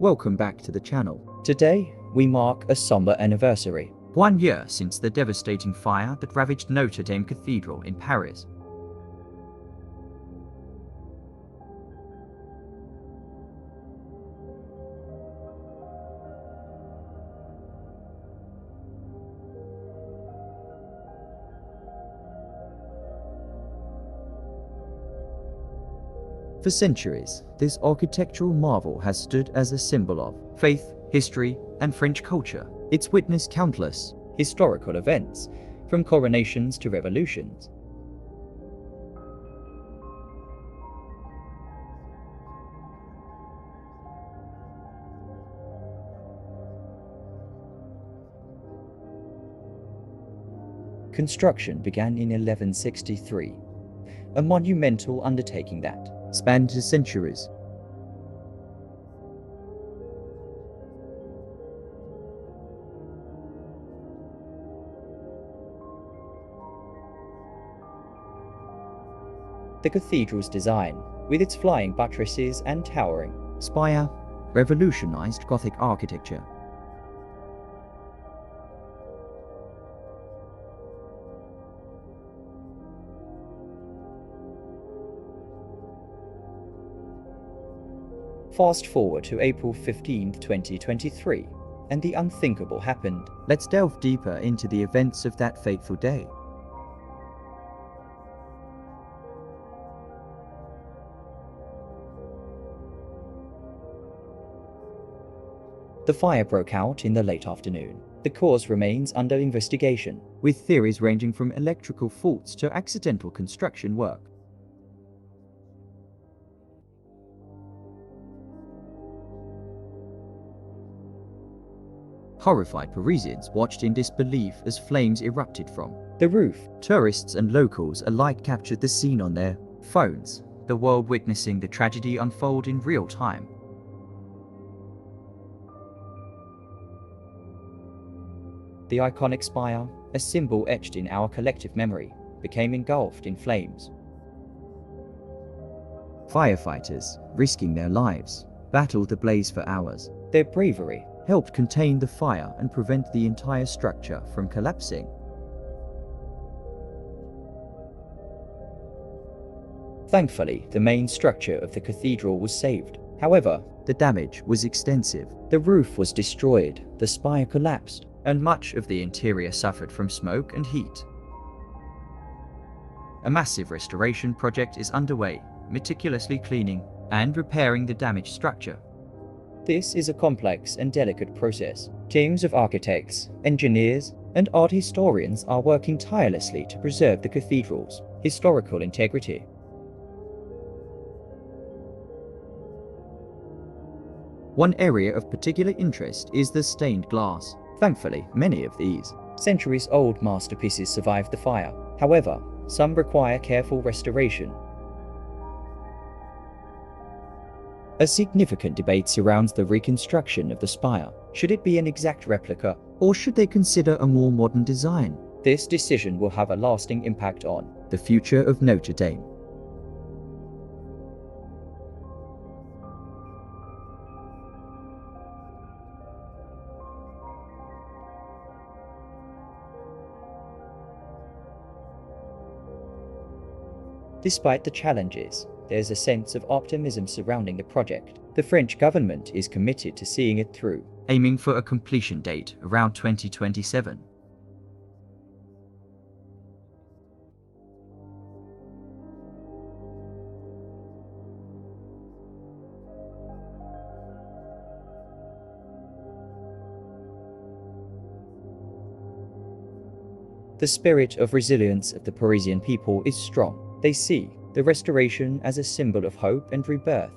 Welcome back to the channel. Today, we mark a somber anniversary. 1 year since the devastating fire that ravaged Notre Dame Cathedral in Paris. For centuries, this architectural marvel has stood as a symbol of faith, history, and French culture. It's witnessed countless historical events, from coronations to revolutions. Construction began in 1163, a monumental undertaking that spanned centuries. The cathedral's design, with its flying buttresses and towering spire, revolutionized Gothic architecture. Fast forward to April 15, 2023, and the unthinkable happened. Let's delve deeper into the events of that fateful day. The fire broke out in the late afternoon. The cause remains under investigation, with theories ranging from electrical faults to accidental construction work. Horrified Parisians watched in disbelief as flames erupted from the roof. Tourists and locals alike captured the scene on their phones, the world witnessing the tragedy unfold in real time. The iconic spire, a symbol etched in our collective memory, became engulfed in flames. Firefighters, risking their lives, battled the blaze for hours. Their bravery helped contain the fire and prevent the entire structure from collapsing. Thankfully, the main structure of the cathedral was saved. However, the damage was extensive. The roof was destroyed, the spire collapsed, and much of the interior suffered from smoke and heat. A massive restoration project is underway, meticulously cleaning and repairing the damaged structure. This is a complex and delicate process. Teams of architects, engineers, and art historians are working tirelessly to preserve the cathedral's historical integrity. One area of particular interest is the stained glass. Thankfully, many of these centuries-old masterpieces survived the fire. However, some require careful restoration. A significant debate surrounds the reconstruction of the spire. Should it be an exact replica, or should they consider a more modern design? This decision will have a lasting impact on the future of Notre Dame. Despite the challenges, there's a sense of optimism surrounding the project. The French government is committed to seeing it through, aiming for a completion date around 2027. The spirit of resilience of the Parisian people is strong. They see the restoration as a symbol of hope and rebirth.